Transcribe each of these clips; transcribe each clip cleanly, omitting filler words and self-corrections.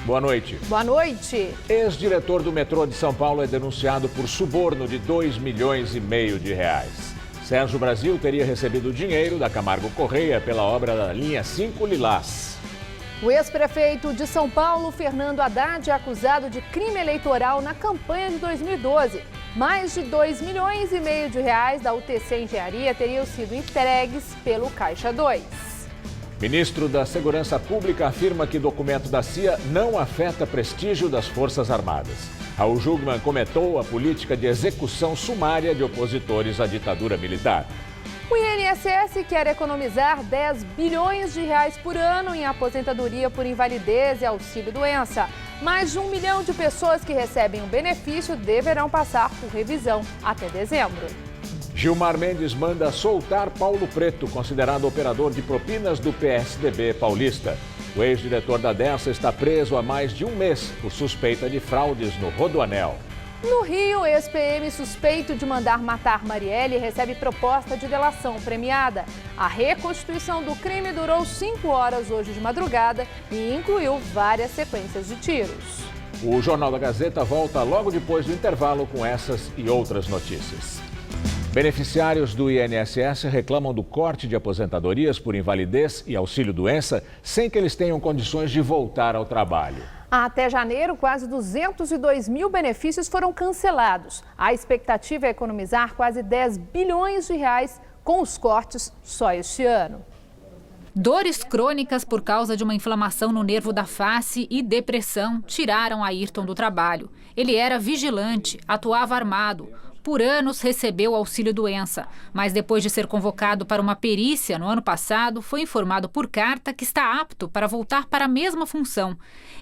Boa noite. Boa noite. Ex-diretor do metrô de São Paulo é denunciado por suborno de R$2,5 milhões de reais. Sérgio Brasil teria recebido dinheiro da Camargo Correia pela obra da linha 5 Lilás. O ex-prefeito de São Paulo, Fernando Haddad, é acusado de crime eleitoral na campanha de 2012. Mais de R$2,5 milhões de reais da UTC Engenharia teriam sido entregues pelo Caixa 2. Ministro da Segurança Pública afirma que documento da CIA não afeta prestígio das Forças Armadas. Raul Jungmann comentou a política de execução sumária de opositores à ditadura militar. O INSS quer economizar R$10 bilhões por ano em aposentadoria por invalidez e auxílio-doença. Mais de 1 milhão de pessoas que recebem o benefício deverão passar por revisão até dezembro. Gilmar Mendes manda soltar Paulo Preto, considerado operador de propinas do PSDB paulista. O ex-diretor da Dersa está preso há mais de um mês por suspeita de fraudes no Rodoanel. No Rio, ex-PM suspeito de mandar matar Marielle recebe proposta de delação premiada. A reconstituição do crime durou 5 horas hoje de madrugada e incluiu várias sequências de tiros. O Jornal da Gazeta volta logo depois do intervalo com essas e outras notícias. Beneficiários do INSS reclamam do corte de aposentadorias por invalidez e auxílio-doença sem que eles tenham condições de voltar ao trabalho. Até janeiro, quase 202 mil benefícios foram cancelados. A expectativa é economizar quase R$10 bilhões com os cortes só este ano. Dores crônicas por causa de uma inflamação no nervo da face e depressão tiraram Ayrton do trabalho. Ele era vigilante, atuava armado. Por anos recebeu auxílio-doença, mas depois de ser convocado para uma perícia no ano passado, foi informado por carta que está apto para voltar para a mesma função.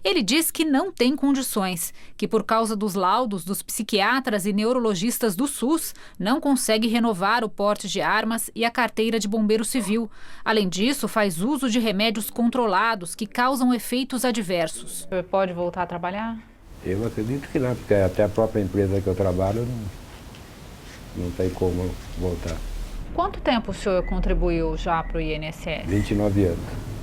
Ele diz que não tem condições, que por causa dos laudos dos psiquiatras e neurologistas do SUS, não consegue renovar o porte de armas e a carteira de bombeiro civil. Além disso, faz uso de remédios controlados que causam efeitos adversos. O senhor pode voltar a trabalhar? Eu acredito que não, porque até a própria empresa que eu trabalho não tem como voltar. Quanto tempo o senhor contribuiu já para o INSS? 29 anos.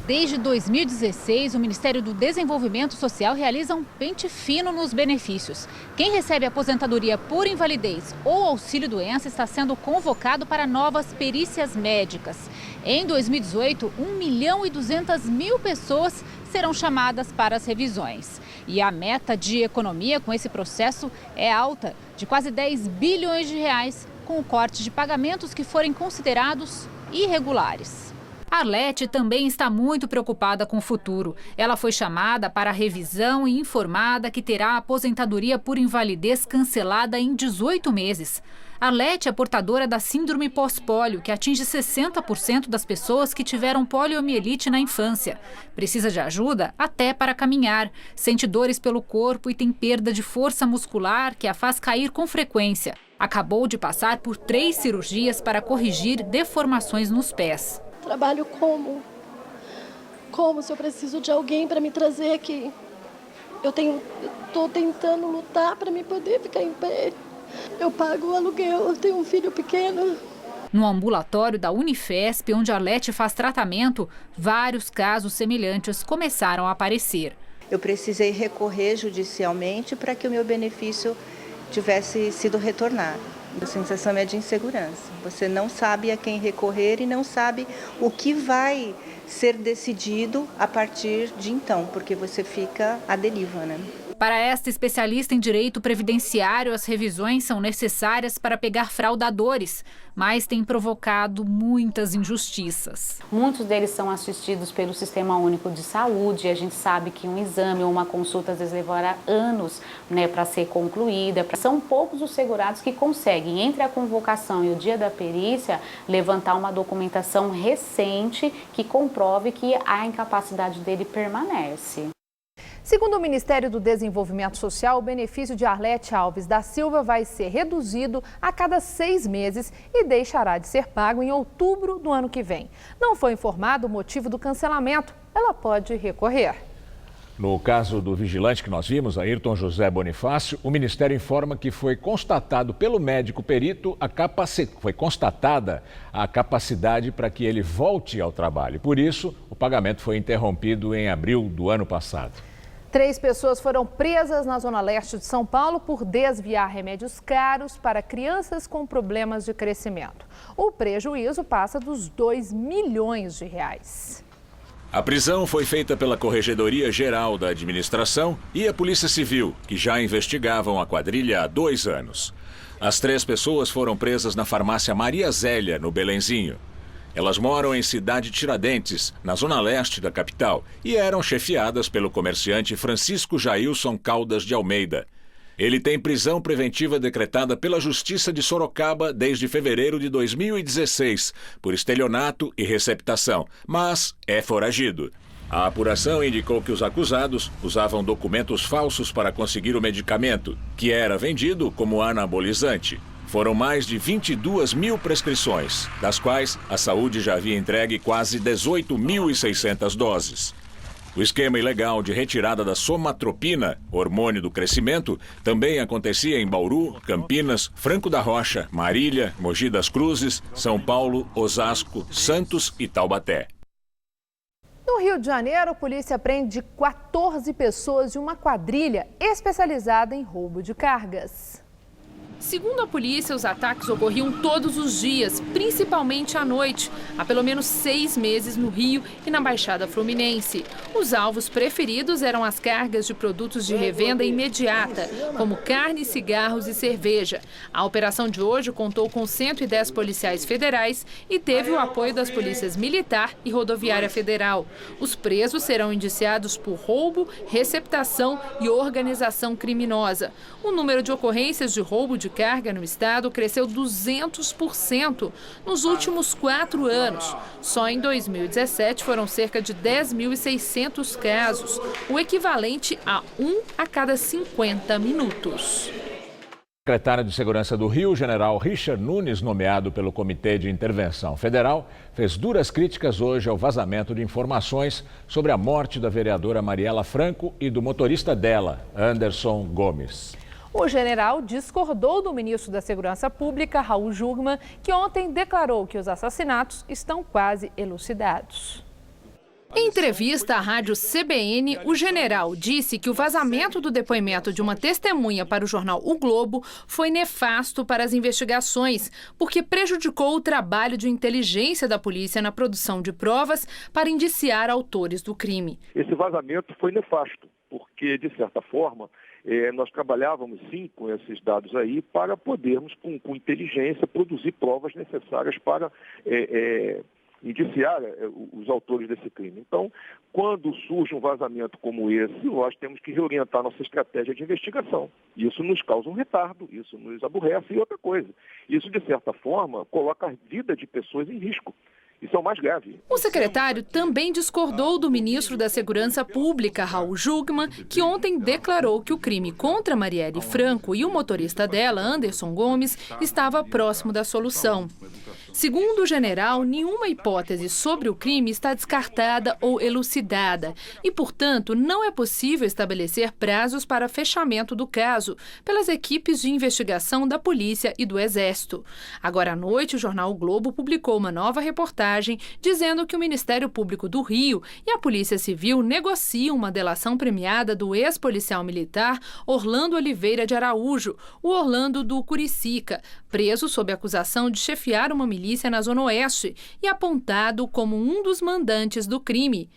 Desde 2016, o Ministério do Desenvolvimento Social realiza um pente fino nos benefícios. Quem recebe aposentadoria por invalidez ou auxílio-doença está sendo convocado para novas perícias médicas. Em 2018, 1.200.000 pessoas serão chamadas para as revisões. E a meta de economia com esse processo é alta, de quase R$10 bilhões, com o corte de pagamentos que forem considerados irregulares. Arlete também está muito preocupada com o futuro. Ela foi chamada para a revisão e informada que terá a aposentadoria por invalidez cancelada em 18 meses. Arlete é portadora da síndrome pós-pólio, que atinge 60% das pessoas que tiveram poliomielite na infância. Precisa de ajuda até para caminhar, sente dores pelo corpo e tem perda de força muscular que a faz cair com frequência. Acabou de passar por 3 cirurgias para corrigir deformações nos pés. Trabalho como? Se eu preciso de alguém para me trazer aqui. Eu estou tentando lutar para me poder ficar em pé. Eu pago o aluguel, eu tenho um filho pequeno. No ambulatório da Unifesp, onde Arlete faz tratamento, vários casos semelhantes começaram a aparecer. Eu precisei recorrer judicialmente para que o meu benefício tivesse sido retornado. A sensação é de insegurança. Você não sabe a quem recorrer e não sabe o que vai ser decidido a partir de então, porque você fica à deriva, né? Para esta especialista em direito previdenciário, as revisões são necessárias para pegar fraudadores, mas têm provocado muitas injustiças. Muitos deles são assistidos pelo Sistema Único de Saúde. A gente sabe que um exame ou uma consulta às vezes levará anos, né, para ser concluída. São poucos os segurados que conseguem, entre a convocação e o dia da perícia, levantar uma documentação recente que comprove que a incapacidade dele permanece. Segundo o Ministério do Desenvolvimento Social, o benefício de Arlete Alves da Silva vai ser reduzido a cada 6 meses e deixará de ser pago em outubro do ano que vem. Não foi informado o motivo do cancelamento. Ela pode recorrer. No caso do vigilante que nós vimos, Ayrton José Bonifácio, o Ministério informa que foi constatado pelo médico perito foi constatada a capacidade para que ele volte ao trabalho. Por isso, o pagamento foi interrompido em abril do ano passado. 3 pessoas foram presas na zona leste de São Paulo por desviar remédios caros para crianças com problemas de crescimento. O prejuízo passa dos R$2 milhões. A prisão foi feita pela Corregedoria Geral da Administração e a Polícia Civil, que já investigavam a quadrilha há 2 anos. As 3 pessoas foram presas na farmácia Maria Zélia, no Belenzinho. Elas moram em Cidade Tiradentes, na zona leste da capital, e eram chefiadas pelo comerciante Francisco Jailson Caldas de Almeida. Ele tem prisão preventiva decretada pela Justiça de Sorocaba desde fevereiro de 2016, por estelionato e receptação, mas é foragido. A apuração indicou que os acusados usavam documentos falsos para conseguir o medicamento, que era vendido como anabolizante. Foram mais de 22 mil prescrições, das quais a saúde já havia entregue quase 18.600 doses. O esquema ilegal de retirada da somatropina, hormônio do crescimento, também acontecia em Bauru, Campinas, Franco da Rocha, Marília, Mogi das Cruzes, São Paulo, Osasco, Santos e Taubaté. No Rio de Janeiro, a polícia prende 14 pessoas de uma quadrilha especializada em roubo de cargas. Segundo a polícia, os ataques ocorriam todos os dias, principalmente à noite, há pelo menos 6 meses no Rio e na Baixada Fluminense. Os alvos preferidos eram as cargas de produtos de revenda imediata, como carne, cigarros e cerveja. A operação de hoje contou com 110 policiais federais e teve o apoio das polícias Militar e Rodoviária Federal. Os presos serão indiciados por roubo, receptação e organização criminosa. O número de ocorrências de roubo de carga no estado cresceu 200% nos últimos 4 anos. Só em 2017 foram cerca de 10.600 casos, o equivalente a 1 a cada 50 minutos. O secretário de Segurança do Rio, general Richard Nunes, nomeado pelo Comitê de Intervenção Federal, fez duras críticas hoje ao vazamento de informações sobre a morte da vereadora Mariela Franco e do motorista dela, Anderson Gomes. O general discordou do ministro da Segurança Pública, Raul Jungmann, que ontem declarou que os assassinatos estão quase elucidados. Em entrevista à rádio CBN, o general disse que o vazamento do depoimento de uma testemunha para o jornal O Globo foi nefasto para as investigações, porque prejudicou o trabalho de inteligência da polícia na produção de provas para indiciar autores do crime. Esse vazamento foi nefasto, porque, de certa forma, nós trabalhávamos sim com esses dados aí para podermos, com inteligência, produzir provas necessárias para indiciar os autores desse crime. Então, quando surge um vazamento como esse, nós temos que reorientar nossa estratégia de investigação. Isso nos causa um retardo, isso nos aborrece e outra coisa. Isso, de certa forma, coloca a vida de pessoas em risco. Isso é o mais grave. O secretário também discordou do ministro da Segurança Pública, Raul Jungmann, que ontem declarou que o crime contra Marielle Franco e o motorista dela, Anderson Gomes, estava próximo da solução. Segundo o general, nenhuma hipótese sobre o crime está descartada ou elucidada e, portanto, não é possível estabelecer prazos para fechamento do caso pelas equipes de investigação da Polícia e do Exército. Agora à noite, o jornal O Globo publicou uma nova reportagem dizendo que o Ministério Público do Rio e a Polícia Civil negociam uma delação premiada do ex-policial militar Orlando Oliveira de Araújo, o Orlando do Curicica, preso sob acusação de chefiar uma milícia na Zona Oeste e apontado como um dos mandantes do crime.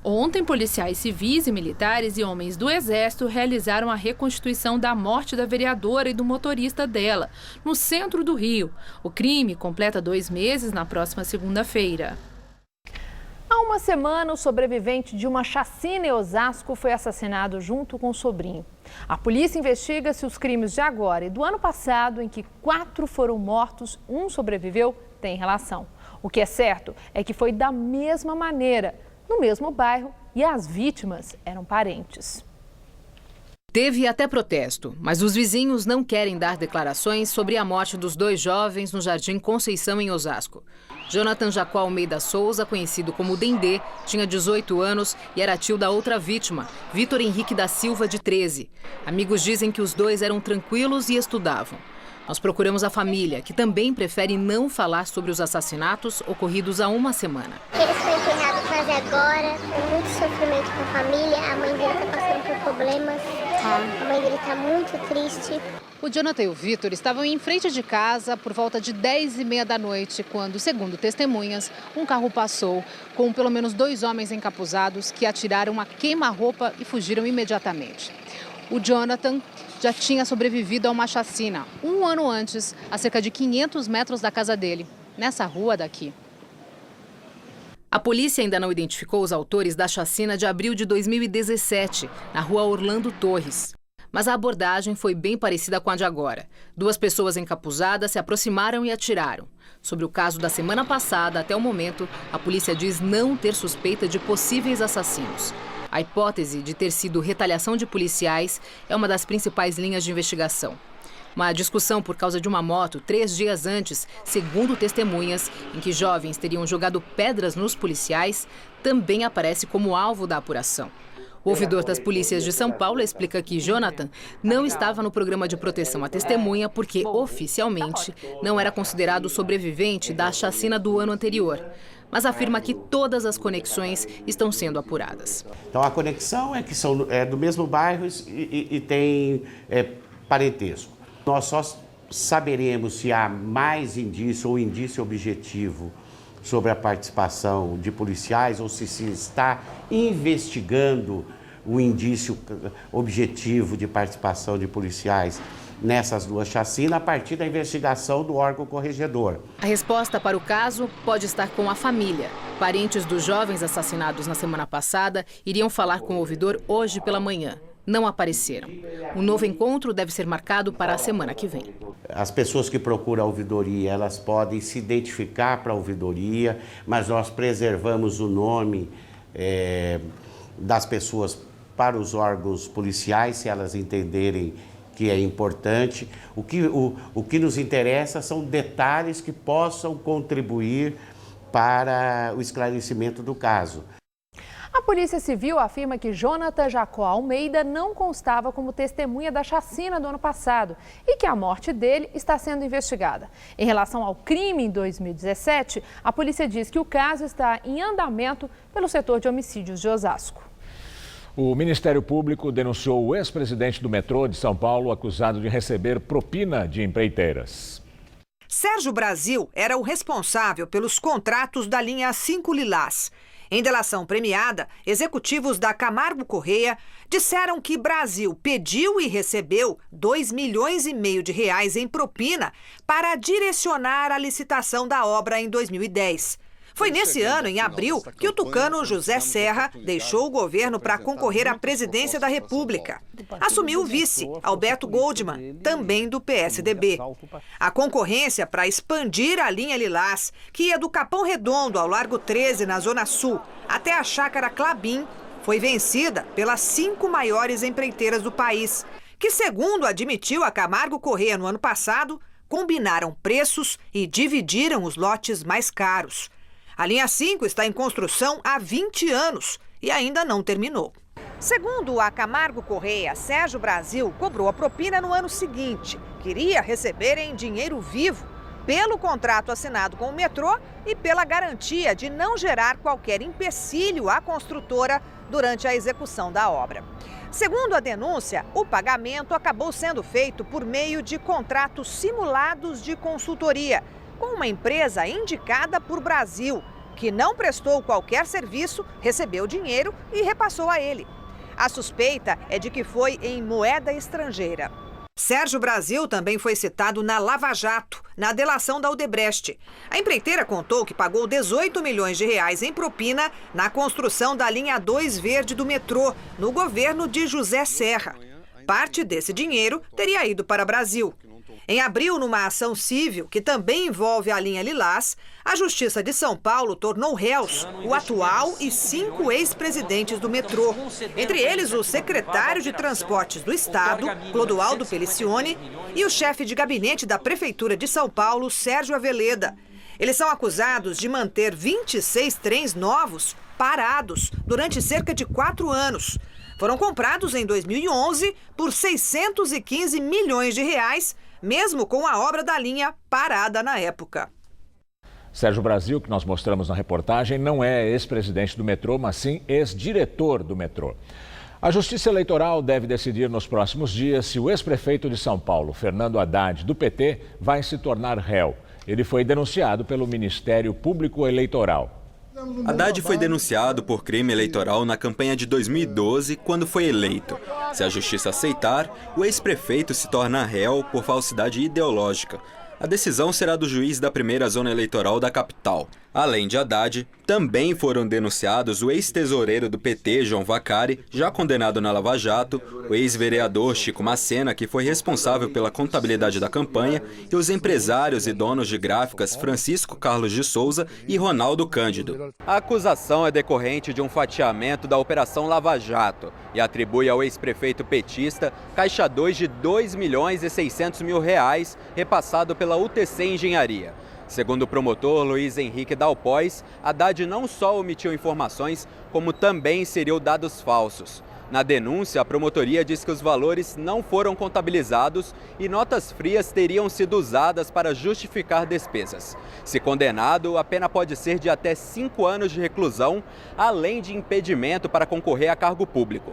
Ontem, policiais civis e militares e homens do Exército realizaram a reconstituição da morte da vereadora e do motorista dela, no centro do Rio. O crime completa 2 meses na próxima segunda-feira. Há uma semana, o sobrevivente de uma chacina em Osasco foi assassinado junto com o sobrinho. A polícia investiga se os crimes de agora e do ano passado, em que 4 foram mortos, um sobreviveu, têm relação. O que é certo é que foi da mesma maneira, no mesmo bairro, e as vítimas eram parentes. Teve até protesto, mas os vizinhos não querem dar declarações sobre a morte dos 2 jovens no Jardim Conceição, em Osasco. Jonathan Jacó Almeida Souza, conhecido como Dendê, tinha 18 anos e era tio da outra vítima, Vitor Henrique da Silva, de 13. Amigos dizem que os 2 eram tranquilos e estudavam. Nós procuramos a família, que também prefere não falar sobre os assassinatos ocorridos há uma semana. Eles foi empenhado quase agora, com muito sofrimento com a família, a mãe dele está passando por problemas. A mãe dele está muito triste. O Jonathan e o Vitor estavam em frente de casa por volta de 10h30 da noite, quando, segundo testemunhas, um carro passou com pelo menos 2 homens encapuzados que atiraram a queima-roupa e fugiram imediatamente. O Jonathan já tinha sobrevivido a uma chacina 1 ano antes, a cerca de 500 metros da casa dele, nessa rua daqui. A polícia ainda não identificou os autores da chacina de abril de 2017, na rua Orlando Torres. Mas a abordagem foi bem parecida com a de agora. 2 pessoas encapuzadas se aproximaram e atiraram. Sobre o caso da semana passada, até o momento, a polícia diz não ter suspeita de possíveis assassinos. A hipótese de ter sido retaliação de policiais é uma das principais linhas de investigação. Uma discussão por causa de uma moto 3 dias antes, segundo testemunhas, em que jovens teriam jogado pedras nos policiais, também aparece como alvo da apuração. O ouvidor das polícias de São Paulo explica que Jonathan não estava no programa de proteção à testemunha porque, oficialmente, não era considerado sobrevivente da chacina do ano anterior, mas afirma que todas as conexões estão sendo apuradas. Então a conexão é que são do mesmo bairro e tem parentesco. Nós só saberemos se há mais indício ou indício objetivo sobre a participação de policiais ou se está investigando o indício objetivo de participação de policiais nessas 2 chacinas a partir da investigação do órgão corregedor. A resposta para o caso pode estar com a família. Parentes dos jovens assassinados na semana passada iriam falar com o ouvidor hoje pela manhã. Não apareceram. Um novo encontro deve ser marcado para a semana que vem. As pessoas que procuram a ouvidoria, elas podem se identificar para a ouvidoria, mas nós preservamos o nome das pessoas para os órgãos policiais, se elas entenderem que é importante. O que nos interessa são detalhes que possam contribuir para o esclarecimento do caso. A Polícia Civil afirma que Jonathan Jacó Almeida não constava como testemunha da chacina do ano passado e que a morte dele está sendo investigada. Em relação ao crime em 2017, a polícia diz que o caso está em andamento pelo setor de homicídios de Osasco. O Ministério Público denunciou o ex-presidente do metrô de São Paulo acusado de receber propina de empreiteiras. Sérgio Brasil era o responsável pelos contratos da linha 5 Lilás. Em delação premiada, executivos da Camargo Correia disseram que Brasil pediu e recebeu R$2,5 milhões em propina para direcionar a licitação da obra em 2010. Foi nesse ano, em abril, que o tucano José Serra deixou o governo para concorrer à presidência da República. Assumiu o vice, Alberto Goldman, também do PSDB. A concorrência para expandir a linha Lilás, que ia do Capão Redondo ao Largo 13, na Zona Sul, até a Chácara Clabim, foi vencida pelas 5 maiores empreiteiras do país, que, segundo admitiu a Camargo Correia no ano passado, combinaram preços e dividiram os lotes mais caros. A linha 5 está em construção há 20 anos e ainda não terminou. Segundo a Camargo Correia, Sérgio Brasil cobrou a propina no ano seguinte. Queria receber em dinheiro vivo, pelo contrato assinado com o metrô e pela garantia de não gerar qualquer empecilho à construtora durante a execução da obra. Segundo a denúncia, o pagamento acabou sendo feito por meio de contratos simulados de consultoria, com uma empresa indicada por Brasil, que não prestou qualquer serviço, recebeu dinheiro e repassou a ele. A suspeita é de que foi em moeda estrangeira. Sérgio Brasil também foi citado na Lava Jato, na delação da Odebrecht. A empreiteira contou que pagou R$18 milhões em propina na construção da linha 2 verde do metrô, no governo de José Serra. Parte desse dinheiro teria ido para Brasil. Em abril, numa ação civil que também envolve a linha Lilás, a Justiça de São Paulo tornou réus o atual e 5 ex-presidentes do metrô. Entre eles, o secretário de Transportes do Estado, Clodoaldo Pelicione, e o chefe de gabinete da Prefeitura de São Paulo, Sérgio Aveleda. Eles são acusados de manter 26 trens novos parados durante cerca de 4 anos. Foram comprados em 2011 por R$615 milhões, mesmo com a obra da linha parada na época. Sérgio Brasil, que nós mostramos na reportagem, não é ex-presidente do metrô, mas sim ex-diretor do metrô. A Justiça Eleitoral deve decidir nos próximos dias se o ex-prefeito de São Paulo, Fernando Haddad, do PT, vai se tornar réu. Ele foi denunciado pelo Ministério Público Eleitoral. Haddad foi denunciado por crime eleitoral na campanha de 2012, quando foi eleito. Se a Justiça aceitar, o ex-prefeito se torna réu por falsidade ideológica. A decisão será do juiz da primeira zona eleitoral da capital. Além de Haddad, também foram denunciados o ex-tesoureiro do PT, João Vacari, já condenado na Lava Jato, o ex-vereador Chico Macena, que foi responsável pela contabilidade da campanha, e os empresários e donos de gráficas Francisco Carlos de Souza e Ronaldo Cândido. A acusação é decorrente de um fatiamento da Operação Lava Jato e atribui ao ex-prefeito petista caixa 2 de R$ 2.600.000 repassado pela UTC Engenharia. Segundo o promotor Luiz Henrique Dalpois, Haddad não só omitiu informações, como também inseriu dados falsos. Na denúncia, a promotoria diz que os valores não foram contabilizados e notas frias teriam sido usadas para justificar despesas. Se condenado, a pena pode ser de até 5 anos de reclusão, além de impedimento para concorrer a cargo público.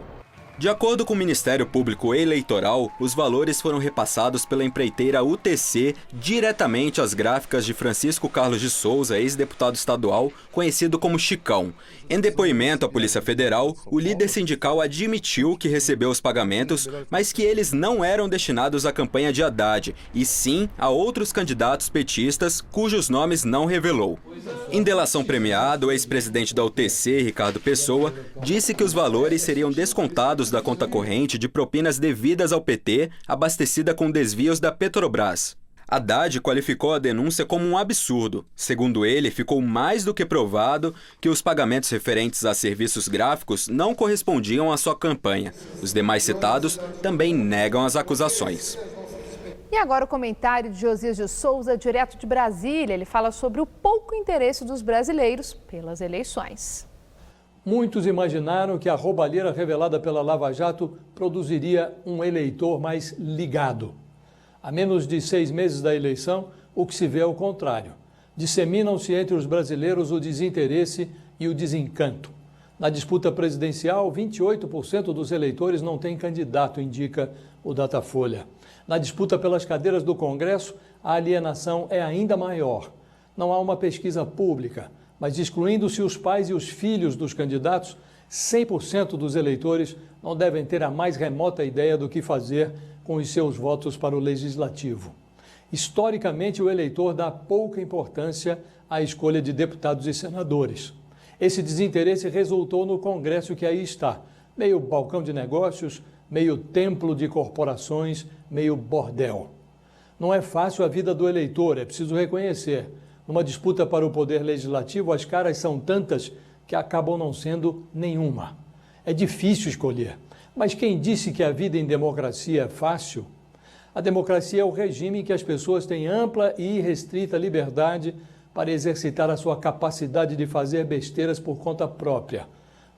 De acordo com o Ministério Público Eleitoral, os valores foram repassados pela empreiteira UTC diretamente às gráficas de Francisco Carlos de Souza, ex-deputado estadual, conhecido como Chicão. Em depoimento à Polícia Federal, o líder sindical admitiu que recebeu os pagamentos, mas que eles não eram destinados à campanha de Haddad, e sim a outros candidatos petistas, cujos nomes não revelou. Em delação premiada, o ex-presidente da UTC, Ricardo Pessoa, disse que os valores seriam descontados da conta corrente de propinas devidas ao PT, abastecida com desvios da Petrobras. Haddad qualificou a denúncia como um absurdo. Segundo ele, ficou mais do que provado que os pagamentos referentes a serviços gráficos não correspondiam à sua campanha. Os demais citados também negam as acusações. E agora o comentário de Josias de Souza, direto de Brasília. Ele fala sobre o pouco interesse dos brasileiros pelas eleições. Muitos imaginaram que a roubalheira revelada pela Lava Jato produziria um eleitor mais ligado. A menos de 6 meses da eleição, o que se vê é o contrário. Disseminam-se entre os brasileiros o desinteresse e o desencanto. Na disputa presidencial, 28% dos eleitores não têm candidato, indica o Datafolha. Na disputa pelas cadeiras do Congresso, a alienação é ainda maior. Não há uma pesquisa pública, mas excluindo-se os pais e os filhos dos candidatos, 100% dos eleitores não devem ter a mais remota ideia do que fazer com os seus votos para o Legislativo. Historicamente, o eleitor dá pouca importância à escolha de deputados e senadores. Esse desinteresse resultou no Congresso que aí está, meio balcão de negócios, meio templo de corporações, meio bordel. Não é fácil a vida do eleitor, é preciso reconhecer. Numa disputa para o poder legislativo, as caras são tantas que acabam não sendo nenhuma. É difícil escolher. Mas quem disse que a vida em democracia é fácil? A democracia é o regime em que as pessoas têm ampla e irrestrita liberdade para exercitar a sua capacidade de fazer besteiras por conta própria.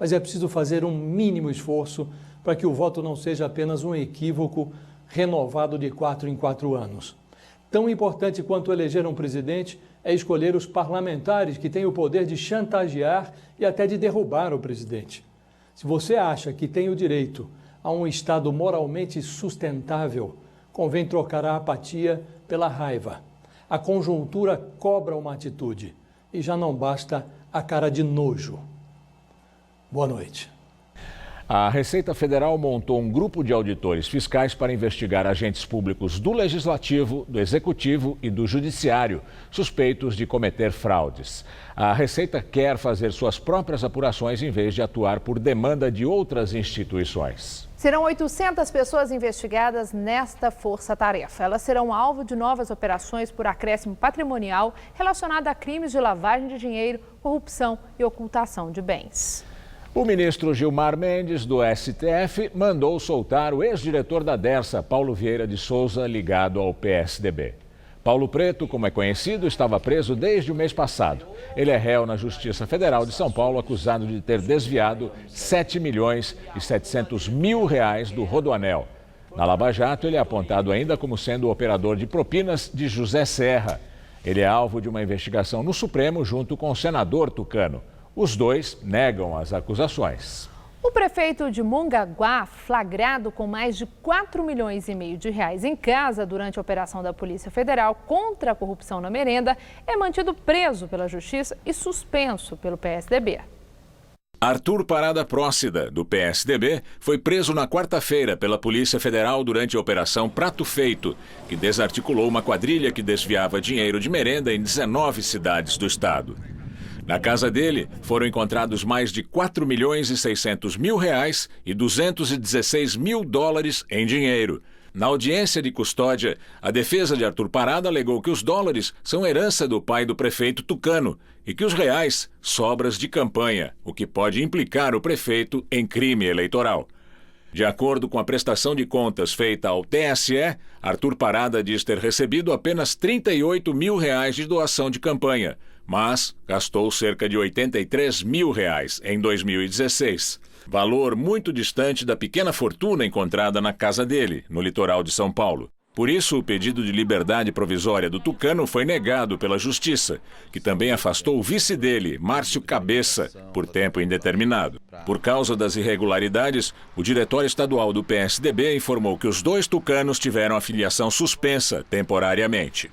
Mas é preciso fazer um mínimo esforço para que o voto não seja apenas um equívoco renovado de 4 em 4 anos. Tão importante quanto eleger um presidente é escolher os parlamentares que têm o poder de chantagear e até de derrubar o presidente. Se você acha que tem o direito a um Estado moralmente sustentável, convém trocar a apatia pela raiva. A conjuntura cobra uma atitude e já não basta a cara de nojo. Boa noite. A Receita Federal montou um grupo de auditores fiscais para investigar agentes públicos do Legislativo, do Executivo e do Judiciário, suspeitos de cometer fraudes. A Receita quer fazer suas próprias apurações em vez de atuar por demanda de outras instituições. Serão 800 pessoas investigadas nesta força-tarefa. Elas serão alvo de novas operações por acréscimo patrimonial relacionado a crimes de lavagem de dinheiro, corrupção e ocultação de bens. O ministro Gilmar Mendes, do STF, mandou soltar o ex-diretor da Dersa, Paulo Vieira de Souza, ligado ao PSDB. Paulo Preto, como é conhecido, estava preso desde o mês passado. Ele é réu na Justiça Federal de São Paulo, acusado de ter desviado R$ 7.700.000 do Rodoanel. Na Lava Jato, ele é apontado ainda como sendo o operador de propinas de José Serra. Ele é alvo de uma investigação no Supremo junto com o senador tucano. Os dois negam as acusações. O prefeito de Mongaguá, flagrado com mais de 4,5 milhões de reais em casa durante a operação da Polícia Federal contra a corrupção na merenda, é mantido preso pela Justiça e suspenso pelo PSDB. Arthur Parada Prócida, do PSDB, foi preso na quarta-feira pela Polícia Federal durante a Operação Prato Feito, que desarticulou uma quadrilha que desviava dinheiro de merenda em 19 cidades do estado. Na casa dele foram encontrados mais de 4,6 milhões reais e 216 mil dólares em dinheiro. Na audiência de custódia, a defesa de Arthur Parada alegou que os dólares são herança do pai do prefeito Tucano e que os reais, sobras de campanha, o que pode implicar o prefeito em crime eleitoral. De acordo com a prestação de contas feita ao TSE, Arthur Parada diz ter recebido apenas 38 mil reais de doação de campanha, mas gastou cerca de 83 mil reais em 2016. Valor muito distante da pequena fortuna encontrada na casa dele, no litoral de São Paulo. Por isso, o pedido de liberdade provisória do Tucano foi negado pela Justiça, que também afastou o vice dele, Márcio Cabeça, por tempo indeterminado. Por causa das irregularidades, o diretório estadual do PSDB informou que os dois tucanos tiveram a filiação suspensa temporariamente.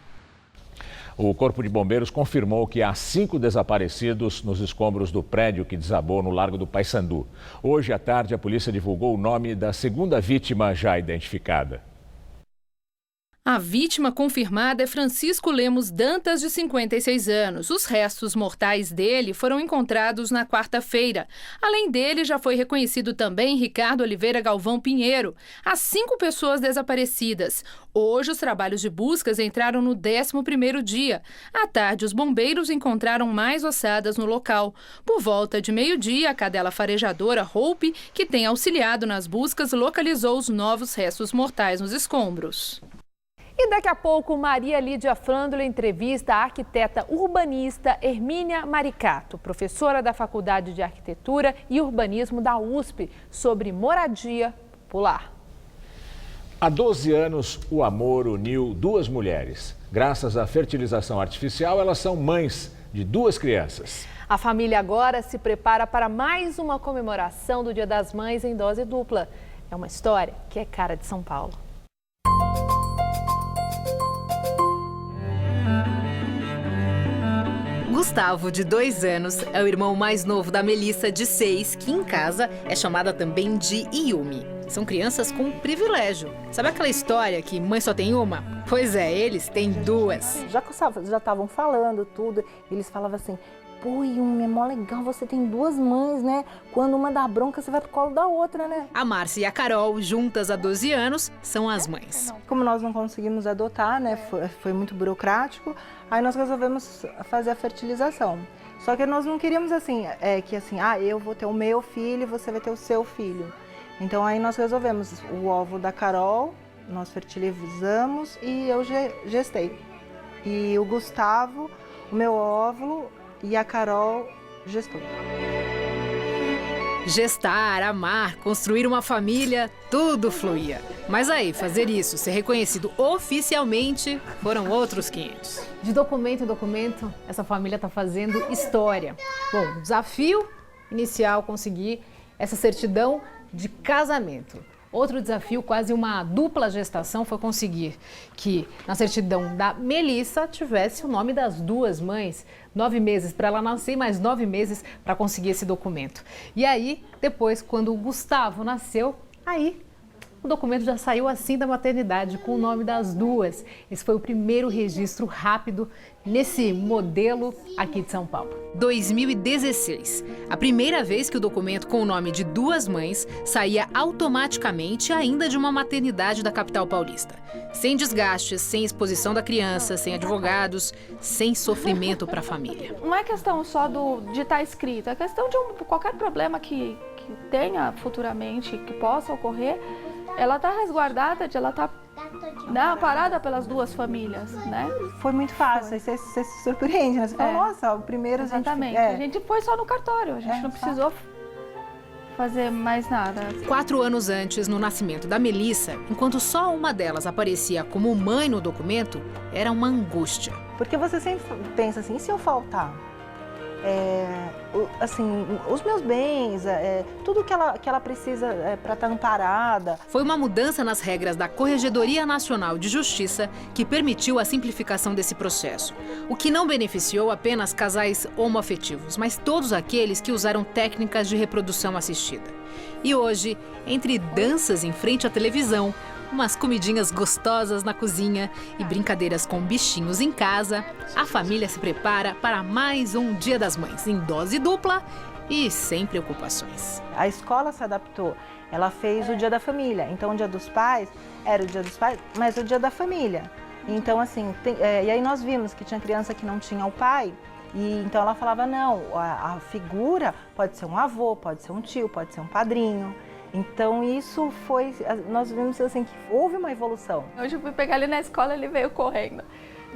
O Corpo de Bombeiros confirmou que há 5 desaparecidos nos escombros do prédio que desabou no Largo do Paissandu. Hoje à tarde, a polícia divulgou o nome da segunda vítima já identificada. A vítima confirmada é Francisco Lemos Dantas, de 56 anos. Os restos mortais dele foram encontrados na quarta-feira. Além dele, já foi reconhecido também Ricardo Oliveira Galvão Pinheiro. As 5 pessoas desaparecidas. Hoje, os trabalhos de buscas entraram no 11º dia. À tarde, os bombeiros encontraram mais ossadas no local. Por volta de meio-dia, a cadela farejadora Hope, que tem auxiliado nas buscas, localizou os novos restos mortais nos escombros. E daqui a pouco, Maria Lídia Frândola entrevista a arquiteta urbanista Hermínia Maricato, professora da Faculdade de Arquitetura e Urbanismo da USP, sobre moradia popular. Há 12 anos, o amor uniu 2 mulheres. Graças à fertilização artificial, elas são mães de 2 crianças. A família agora se prepara para mais uma comemoração do Dia das Mães em dose dupla. É uma história que é cara de São Paulo. Gustavo, de 2 anos, é o irmão mais novo da Melissa, de 6, que em casa é chamada também de Yumi. São crianças com privilégio. Sabe aquela história que mãe só tem uma? Pois é, eles têm 2. Já estavam falando tudo, eles falavam assim: pô, Yumi, é mó legal, você tem 2 mães, né? Quando uma dá bronca, você vai pro colo da outra, né? A Márcia e a Carol, juntas há 12 anos, são as mães. Como nós não conseguimos adotar, né? Foi muito burocrático, aí nós resolvemos fazer a fertilização. Só que nós não queríamos assim, eu vou ter o meu filho e você vai ter o seu filho. Então aí nós resolvemos o óvulo da Carol, nós fertilizamos e eu gestei. E o Gustavo, o meu óvulo, e a Carol gestou. Gestar, amar, construir uma família, tudo fluía. Mas aí, fazer isso, ser reconhecido oficialmente, foram outros 500. De documento em documento, essa família está fazendo história. Bom, o desafio inicial, conseguir essa certidão de casamento. Outro desafio, quase uma dupla gestação, foi conseguir que na certidão da Melissa tivesse o nome das 2 mães. 9 meses para ela nascer, mais 9 meses para conseguir esse documento. E aí, depois, quando o Gustavo nasceu, aí o documento já saiu assim da maternidade, com o nome das 2. Esse foi o primeiro registro rápido nesse modelo aqui de São Paulo. 2016. A primeira vez que o documento com o nome de 2 mães saía automaticamente ainda de uma maternidade da capital paulista. Sem desgastes, sem exposição da criança, sem advogados, sem sofrimento para a família. Não é questão só de estar escrito, é questão de qualquer problema que tenha futuramente, que possa ocorrer, ela está resguardada, ela está parada pelas 2 famílias, né? Foi muito fácil, você se surpreende, né? Você fala, nossa, o primeiro exatamente. A gente foi só no cartório, a gente não precisou fazer mais nada. 4 anos antes, no nascimento da Melissa, enquanto só uma delas aparecia como mãe no documento, era uma angústia. Porque você sempre pensa assim, e se eu faltar? assim, os meus bens, tudo que ela precisa para estar amparada. Foi uma mudança nas regras da Corregedoria Nacional de Justiça que permitiu a simplificação desse processo, o que não beneficiou apenas casais homoafetivos, mas todos aqueles que usaram técnicas de reprodução assistida. E hoje, entre danças em frente à televisão, umas comidinhas gostosas na cozinha e brincadeiras com bichinhos em casa, a família se prepara para mais um Dia das Mães, em dose dupla e sem preocupações. A escola se adaptou, ela fez o Dia da Família, então o Dia dos Pais era o Dia dos Pais, mas o Dia da Família. Então assim, e aí nós vimos que tinha criança que não tinha o pai, e então ela falava, não, a figura pode ser um avô, pode ser um tio, pode ser um padrinho. Então isso foi, nós vimos assim que houve uma evolução. Hoje eu fui pegar ele na escola, ele veio correndo,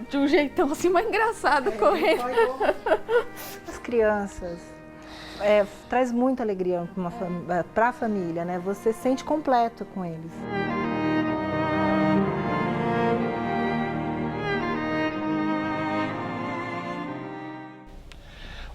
de um jeitão assim, mais engraçado, correndo. As crianças, traz muita alegria para a família, né? Você se sente completo com eles.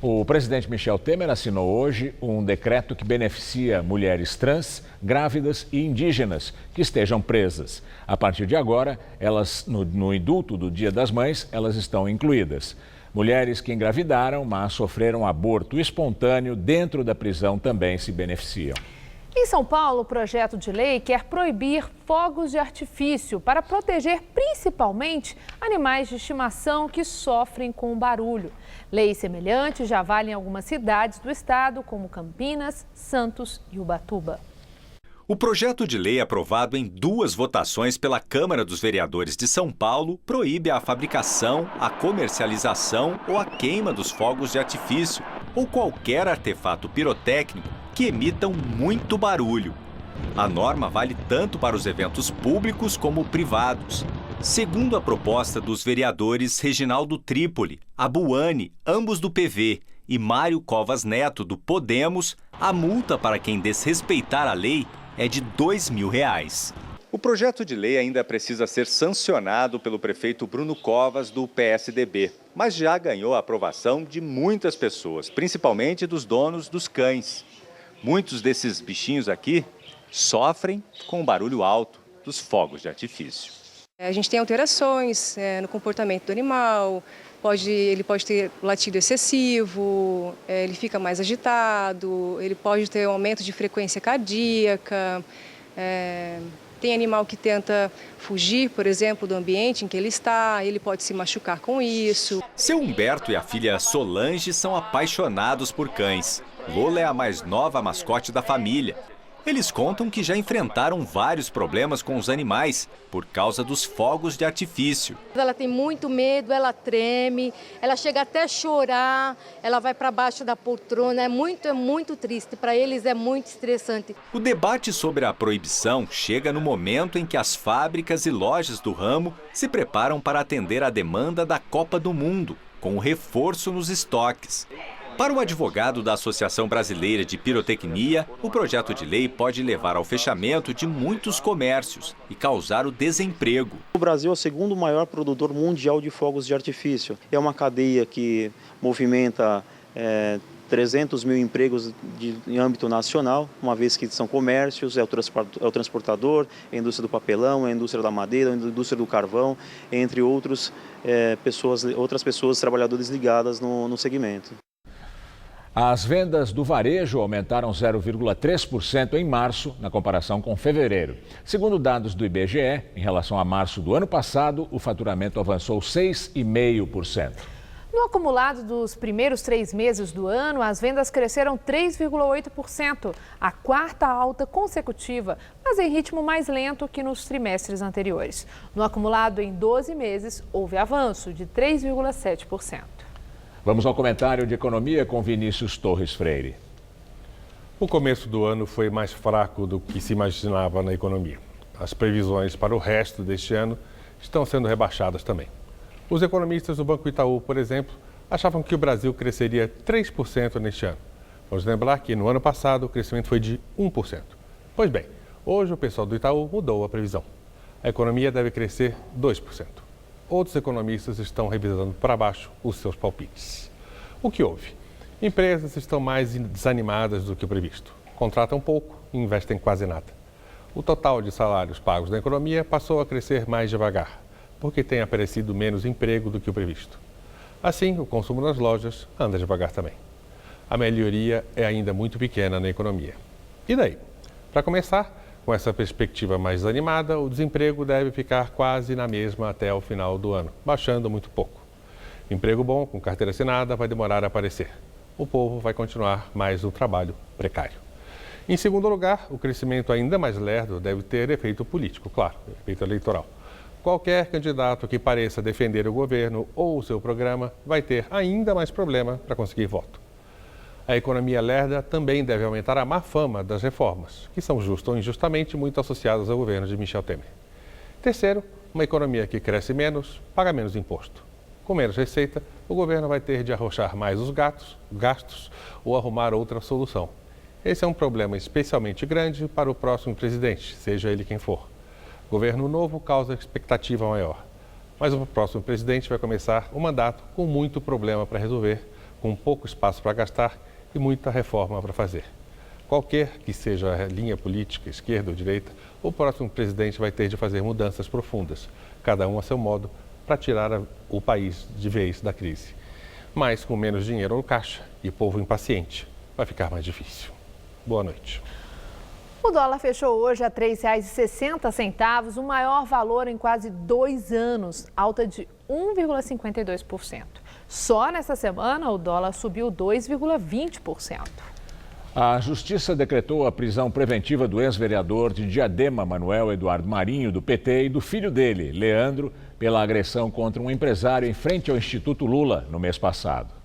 O presidente Michel Temer assinou hoje um decreto que beneficia mulheres trans, grávidas e indígenas que estejam presas. A partir de agora, elas, no indulto do Dia das Mães, elas estão incluídas. Mulheres que engravidaram, mas sofreram aborto espontâneo dentro da prisão também se beneficiam. Em São Paulo, o projeto de lei quer proibir fogos de artifício para proteger principalmente animais de estimação que sofrem com o barulho. Leis semelhantes já valem em algumas cidades do estado, como Campinas, Santos e Ubatuba. O projeto de lei aprovado em 2 votações pela Câmara dos Vereadores de São Paulo proíbe a fabricação, a comercialização ou a queima dos fogos de artifício ou qualquer artefato pirotécnico que emitam muito barulho. A norma vale tanto para os eventos públicos como privados. Segundo a proposta dos vereadores Reginaldo Trípoli, Abuane, ambos do PV, e Mário Covas Neto, do Podemos, a multa para quem desrespeitar a lei é de R$ 2.000. O projeto de lei ainda precisa ser sancionado pelo prefeito Bruno Covas, do PSDB, mas já ganhou a aprovação de muitas pessoas, principalmente dos donos dos cães. Muitos desses bichinhos aqui sofrem com o barulho alto dos fogos de artifício. A gente tem alterações no comportamento do animal, ele pode ter latido excessivo, ele fica mais agitado, ele pode ter um aumento de frequência cardíaca, tem animal que tenta fugir, por exemplo, do ambiente em que ele está, ele pode se machucar com isso. Seu Humberto e a filha Solange são apaixonados por cães. Lola é a mais nova mascote da família. Eles contam que já enfrentaram vários problemas com os animais por causa dos fogos de artifício. Ela tem muito medo, ela treme, ela chega até a chorar, ela vai para baixo da poltrona, é muito triste, para eles é muito estressante. O debate sobre a proibição chega no momento em que as fábricas e lojas do ramo se preparam para atender à demanda da Copa do Mundo, com o reforço nos estoques. Para o advogado da Associação Brasileira de Pirotecnia, o projeto de lei pode levar ao fechamento de muitos comércios e causar o desemprego. O Brasil é o segundo maior produtor mundial de fogos de artifício. É uma cadeia que movimenta 300 mil empregos em âmbito nacional, uma vez que são comércios, é o transportador, é a indústria do papelão, é a indústria da madeira, é a indústria do carvão, entre outras pessoas, trabalhadores ligadas no segmento. As vendas do varejo aumentaram 0,3% em março, na comparação com fevereiro. Segundo dados do IBGE, em relação a março do ano passado, o faturamento avançou 6,5%. No acumulado dos primeiros 3 meses do ano, as vendas cresceram 3,8%, a 4ª alta consecutiva, mas em ritmo mais lento que nos trimestres anteriores. No acumulado em 12 meses, houve avanço de 3,7%. Vamos ao comentário de economia com Vinícius Torres Freire. O começo do ano foi mais fraco do que se imaginava na economia. As previsões para o resto deste ano estão sendo rebaixadas também. Os economistas do Banco Itaú, por exemplo, achavam que o Brasil cresceria 3% neste ano. Vamos lembrar que no ano passado o crescimento foi de 1%. Pois bem, hoje o pessoal do Itaú mudou a previsão. A economia deve crescer 2%. Outros economistas estão revisando para baixo os seus palpites. O que houve? Empresas estão mais desanimadas do que o previsto. Contratam pouco e investem quase nada. O total de salários pagos na economia passou a crescer mais devagar, porque tem aparecido menos emprego do que o previsto. Assim, o consumo nas lojas anda devagar também. A melhoria é ainda muito pequena na economia. E daí? Para começar, com essa perspectiva mais desanimada, o desemprego deve ficar quase na mesma até o final do ano, baixando muito pouco. Emprego bom, com carteira assinada, vai demorar a aparecer. O povo vai continuar mais no trabalho precário. Em segundo lugar, o crescimento ainda mais lerdo deve ter efeito político, claro, efeito eleitoral. Qualquer candidato que pareça defender o governo ou o seu programa vai ter ainda mais problema para conseguir voto. A economia lerda também deve aumentar a má fama das reformas, que são justa ou injustamente muito associadas ao governo de Michel Temer. Terceiro, uma economia que cresce menos, paga menos imposto. Com menos receita, o governo vai ter de arrochar mais os gastos ou arrumar outra solução. Esse é um problema especialmente grande para o próximo presidente, seja ele quem for. Governo novo causa expectativa maior, mas o próximo presidente vai começar o mandato com muito problema para resolver, com pouco espaço para gastar e muita reforma para fazer. Qualquer que seja a linha política, esquerda ou direita, o próximo presidente vai ter de fazer mudanças profundas, cada um a seu modo, para tirar o país de vez da crise. Mas com menos dinheiro no caixa e povo impaciente, vai ficar mais difícil. Boa noite. O dólar fechou hoje a R$ 3,60, o maior valor em quase 2 anos, alta de 1,52%. Só nessa semana, o dólar subiu 2,20%. A Justiça decretou a prisão preventiva do ex-vereador de Diadema, Manuel Eduardo Marinho, do PT, e do filho dele, Leandro, pela agressão contra um empresário em frente ao Instituto Lula no mês passado.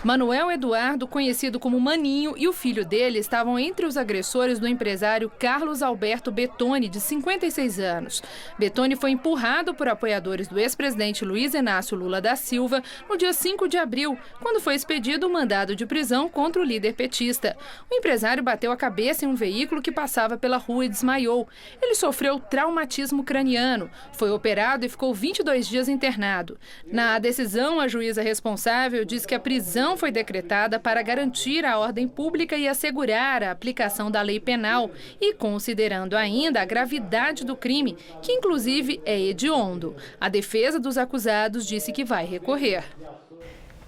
Manuel Eduardo, conhecido como Maninho, e o filho dele estavam entre os agressores do empresário Carlos Alberto Bettoni, de 56 anos. Bettoni foi empurrado por apoiadores do ex-presidente Luiz Inácio Lula da Silva no dia 5 de abril, quando foi expedido o mandado de prisão contra o líder petista. O empresário bateu a cabeça em um veículo que passava pela rua e desmaiou. Ele sofreu traumatismo craniano, foi operado e ficou 22 dias internado. Na decisão, a juíza responsável diz que a prisão foi decretada para garantir a ordem pública e assegurar a aplicação da lei penal e considerando ainda a gravidade do crime, que inclusive é hediondo. A defesa dos acusados disse que vai recorrer.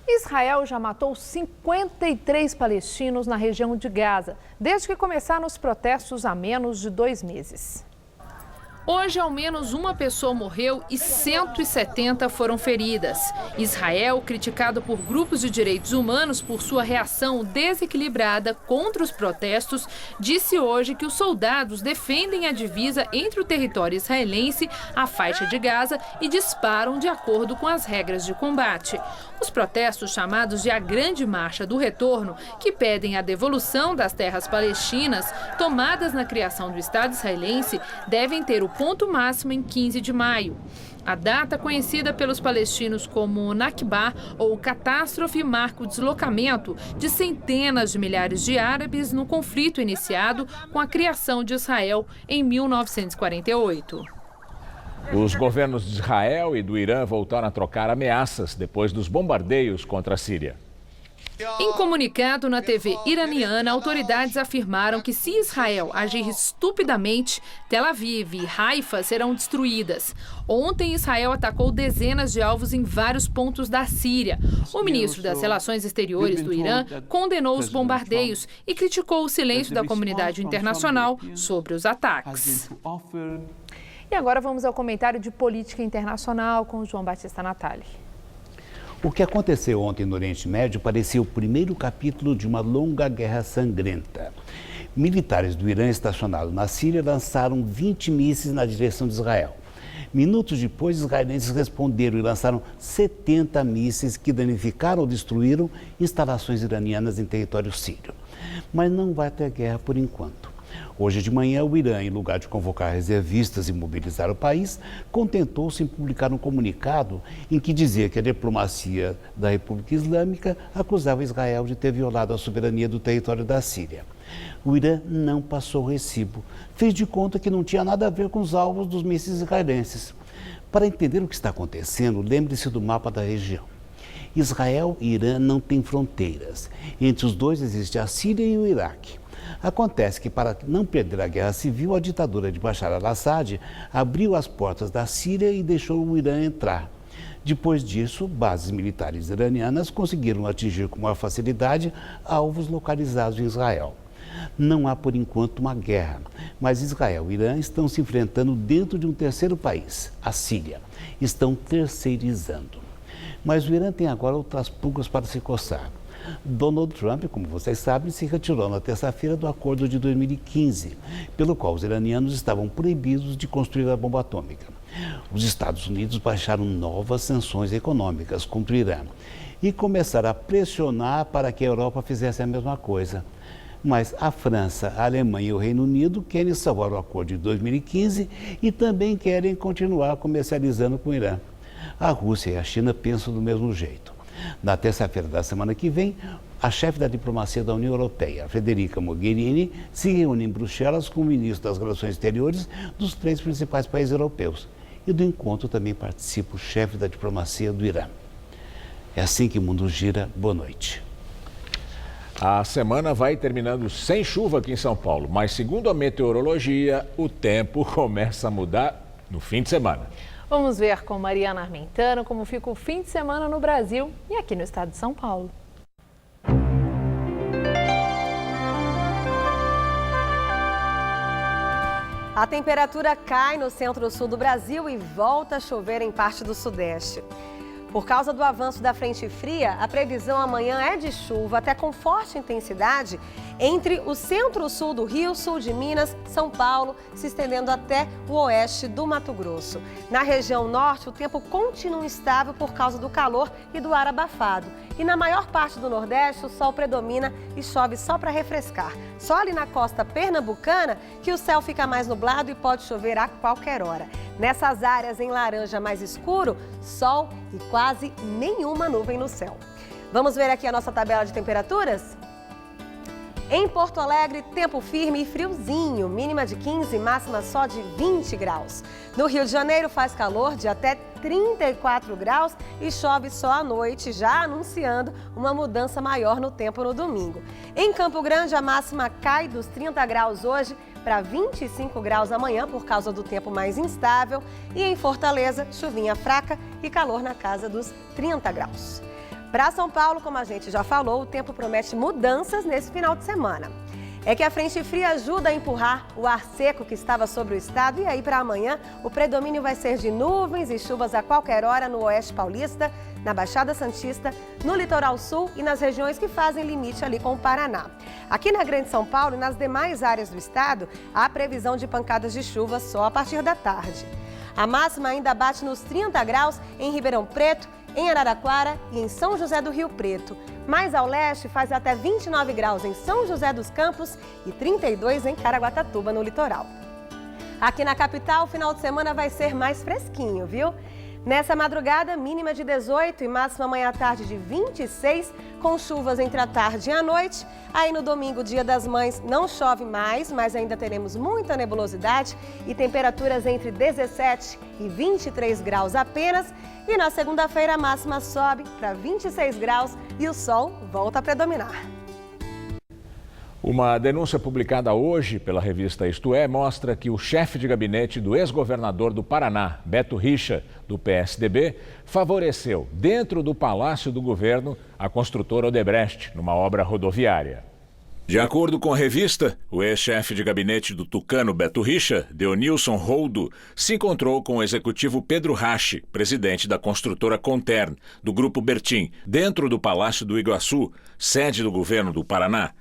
Israel já matou 53 palestinos na região de Gaza, desde que começaram os protestos há menos de 2 meses. Hoje, ao menos uma pessoa morreu e 170 foram feridas. Israel, criticado por grupos de direitos humanos por sua reação desequilibrada contra os protestos, disse hoje que os soldados defendem a divisa entre o território israelense, a faixa de Gaza, e disparam de acordo com as regras de combate. Os protestos, chamados de a Grande Marcha do Retorno, que pedem a devolução das terras palestinas tomadas na criação do Estado israelense, devem ter o ponto máximo em 15 de maio. A data, conhecida pelos palestinos como Nakba, ou catástrofe, marca o deslocamento de centenas de milhares de árabes no conflito iniciado com a criação de Israel em 1948. Os governos de Israel e do Irã voltaram a trocar ameaças depois dos bombardeios contra a Síria. Em comunicado na TV iraniana, autoridades afirmaram que se Israel agir estupidamente, Tel Aviv e Haifa serão destruídas. Ontem, Israel atacou dezenas de alvos em vários pontos da Síria. O ministro das Relações Exteriores do Irã condenou os bombardeios e criticou o silêncio da comunidade internacional sobre os ataques. E agora vamos ao comentário de política internacional com o João Batista Natali. O que aconteceu ontem no Oriente Médio parecia o primeiro capítulo de uma longa guerra sangrenta. Militares do Irã estacionados na Síria lançaram 20 mísseis na direção de Israel. Minutos depois, os israelenses responderam e lançaram 70 mísseis que danificaram ou destruíram instalações iranianas em território sírio. Mas não vai ter guerra por enquanto. Hoje de manhã, o Irã, em lugar de convocar reservistas e mobilizar o país, contentou-se em publicar um comunicado em que dizia que a diplomacia da República Islâmica acusava Israel de ter violado a soberania do território da Síria. O Irã não passou o recibo, fez de conta que não tinha nada a ver com os alvos dos mísseis israelenses. Para entender o que está acontecendo, lembre-se do mapa da região. Israel e Irã não têm fronteiras. Entre os dois existe a Síria e o Iraque. Acontece que, para não perder a guerra civil, a ditadura de Bashar al-Assad abriu as portas da Síria e deixou o Irã entrar. Depois disso, bases militares iranianas conseguiram atingir com maior facilidade alvos localizados em Israel. Não há, por enquanto, uma guerra, mas Israel e Irã estão se enfrentando dentro de um terceiro país, a Síria. Estão terceirizando. Mas o Irã tem agora outras pulgas para se coçar. Donald Trump, como vocês sabem, se retirou na terça-feira do acordo de 2015, pelo qual os iranianos estavam proibidos de construir a bomba atômica. Os Estados Unidos baixaram novas sanções econômicas contra o Irã e começaram a pressionar para que a Europa fizesse a mesma coisa. Mas a França, a Alemanha e o Reino Unido querem salvar o acordo de 2015 e também querem continuar comercializando com o Irã. A Rússia e a China pensam do mesmo jeito. Na terça-feira da semana que vem, a chefe da diplomacia da União Europeia, Federica Mogherini, se reúne em Bruxelas com o ministro das Relações Exteriores dos 3 principais países europeus. E do encontro também participa o chefe da diplomacia do Irã. É assim que o mundo gira. Boa noite. A semana vai terminando sem chuva aqui em São Paulo, mas segundo a meteorologia, o tempo começa a mudar no fim de semana. Vamos ver com Mariana Armentano como fica o fim de semana no Brasil e aqui no estado de São Paulo. A temperatura cai no centro-sul do Brasil e volta a chover em parte do sudeste. Por causa do avanço da frente fria, a previsão amanhã é de chuva, até com forte intensidade, entre o centro-sul do Rio, sul de Minas, São Paulo, se estendendo até o oeste do Mato Grosso. Na região norte, o tempo continua instável por causa do calor e do ar abafado. E na maior parte do Nordeste, o sol predomina e chove só para refrescar. Só ali na costa pernambucana que o céu fica mais nublado e pode chover a qualquer hora. Nessas áreas em laranja mais escuro, sol e quase nenhuma nuvem no céu. Vamos ver aqui a nossa tabela de temperaturas? Em Porto Alegre, tempo firme e friozinho, mínima de 15, máxima só de 20 graus. No Rio de Janeiro faz calor de até 34 graus e chove só à noite, já anunciando uma mudança maior no tempo no domingo. Em Campo Grande, a máxima cai dos 30 graus hoje para 25 graus amanhã por causa do tempo mais instável. E em Fortaleza, chuvinha fraca e calor na casa dos 30 graus. Para São Paulo, como a gente já falou, o tempo promete mudanças nesse final de semana. É que a frente fria ajuda a empurrar o ar seco que estava sobre o estado e aí para amanhã o predomínio vai ser de nuvens e chuvas a qualquer hora no oeste paulista, na Baixada Santista, no litoral sul e nas regiões que fazem limite ali com o Paraná. Aqui na Grande São Paulo e nas demais áreas do estado, há previsão de pancadas de chuva só a partir da tarde. A máxima ainda bate nos 30 graus em Ribeirão Preto, em Araraquara e em São José do Rio Preto. Mais ao leste faz até 29 graus em São José dos Campos e 32 em Caraguatatuba, no litoral. Aqui na capital, o final de semana vai ser mais fresquinho, viu? Nessa madrugada, mínima de 18 e máxima amanhã à tarde de 26, com chuvas entre a tarde e a noite. Aí no domingo, Dia das Mães, não chove mais, mas ainda teremos muita nebulosidade e temperaturas entre 17 e 23 graus apenas. E na segunda-feira, a máxima sobe para 26 graus e o sol volta a predominar. Uma denúncia publicada hoje pela revista Isto É mostra que o chefe de gabinete do ex-governador do Paraná, Beto Richa, do PSDB, favoreceu, dentro do Palácio do Governo, a construtora Odebrecht, numa obra rodoviária. De acordo com a revista, o ex-chefe de gabinete do tucano Beto Richa, Deonilson Roldo, se encontrou com o executivo Pedro Rache, presidente da construtora Contern, do Grupo Bertin, dentro do Palácio do Iguaçu, sede do governo do Paraná.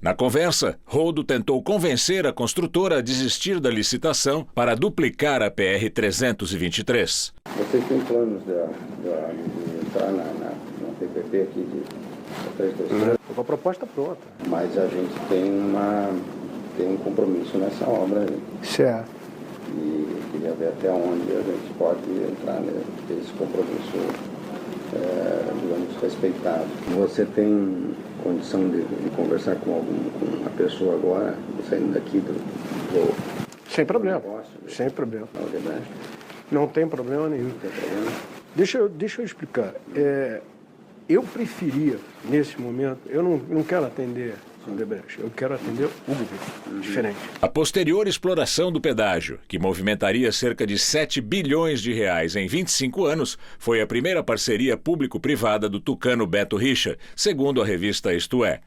Na conversa, Roldo tentou convencer a construtora a desistir da licitação para duplicar a PR-323. Vocês têm planos de entrar na PPP aqui de 323? Uma proposta pronta. Mas a gente tem um compromisso nessa obra aí. Certo. E queria ver até onde a gente pode entrar nesse compromisso, digamos, respeitado. Você tem condição de conversar com uma pessoa agora, saindo daqui do sem problema. Negócio, sem problema. Não tem problema nenhum. Não tem problema. Deixa eu explicar. Eu preferia, nesse momento, eu não quero atender o Odebrecht, eu quero atender o governo, diferente. A posterior exploração do pedágio, que movimentaria cerca de 7 bilhões de reais em 25 anos, foi a primeira parceria público-privada do tucano Beto Richa, segundo a revista Isto É.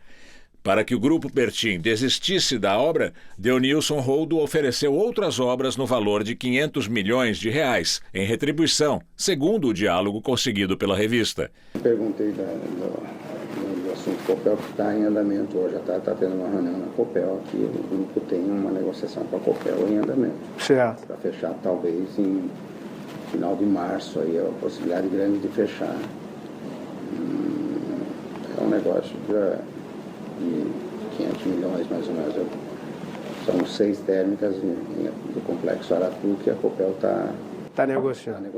Para que o Grupo Bertin desistisse da obra, Deonilson Roldo ofereceu outras obras no valor de 500 milhões de reais, em retribuição, segundo o diálogo conseguido pela revista. Perguntei do assunto Copel, que está em andamento hoje, já está tendo uma reunião na Copel, que o grupo tem uma negociação com a Copel em andamento. Certo. Para fechar talvez em final de março, aí é uma possibilidade grande de fechar. É um negócio de 500 milhões mais ou menos. São 6 térmicas do complexo Aratu que a Copel está negociando.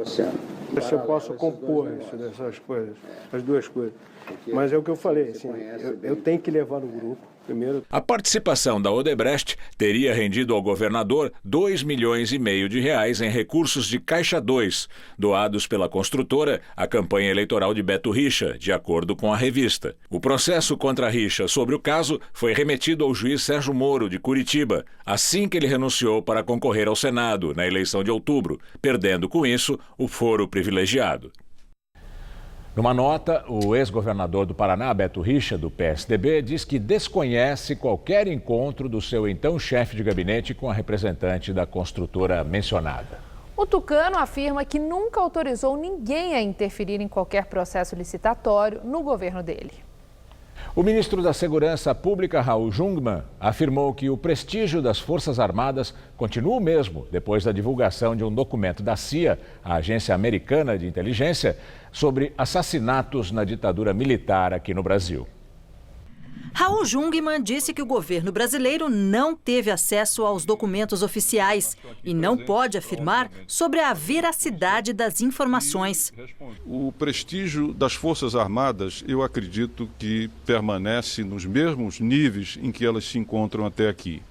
Se eu posso compor isso dessas coisas, as duas coisas. Mas é o que eu falei, assim, eu tenho que levar no grupo. Primeiro. A participação da Odebrecht teria rendido ao governador 2,5 milhões de reais em recursos de Caixa 2, doados pela construtora à campanha eleitoral de Beto Richa, de acordo com a revista. O processo contra Richa sobre o caso foi remetido ao juiz Sérgio Moro, de Curitiba, assim que ele renunciou para concorrer ao Senado na eleição de outubro, perdendo com isso o foro privilegiado. Numa nota, o ex-governador do Paraná, Beto Richa, do PSDB, diz que desconhece qualquer encontro do seu então chefe de gabinete com a representante da construtora mencionada. O tucano afirma que nunca autorizou ninguém a interferir em qualquer processo licitatório no governo dele. O ministro da Segurança Pública, Raul Jungmann, afirmou que o prestígio das Forças Armadas continua o mesmo depois da divulgação de um documento da CIA, a Agência Americana de Inteligência, sobre assassinatos na ditadura militar aqui no Brasil. Raul Jungmann disse que o governo brasileiro não teve acesso aos documentos oficiais e não pode afirmar sobre a veracidade das informações. O prestígio das Forças Armadas, eu acredito que permanece nos mesmos níveis em que elas se encontram até aqui,